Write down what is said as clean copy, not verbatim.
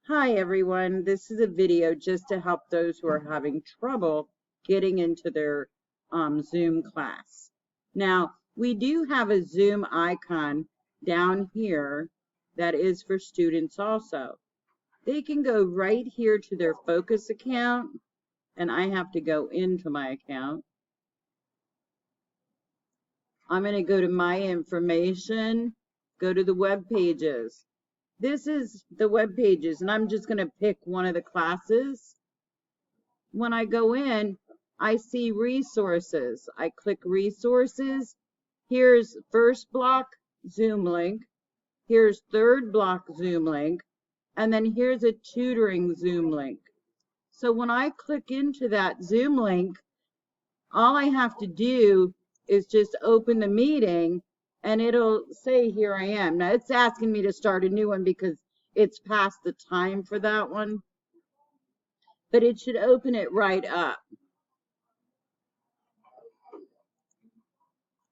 Hi everyone, this is a video just to help those who are having trouble getting into their Zoom class. Now, we do have a Zoom icon down here that is for students also. They can go right here to their Focus account, and I have to go into my account. I'm going to go to My Information, go to the web pages. This is the web pages, and I'm just going to pick one of the classes. When I go in, I see resources. I click resources. Here's first block Zoom link. Here's third block Zoom link. And then here's a tutoring Zoom link. So when I click into that Zoom link, all I have to do is just open the meeting and it'll say, here I am. Now it's asking me to start a new one because it's past the time for that one, but it should open it right up.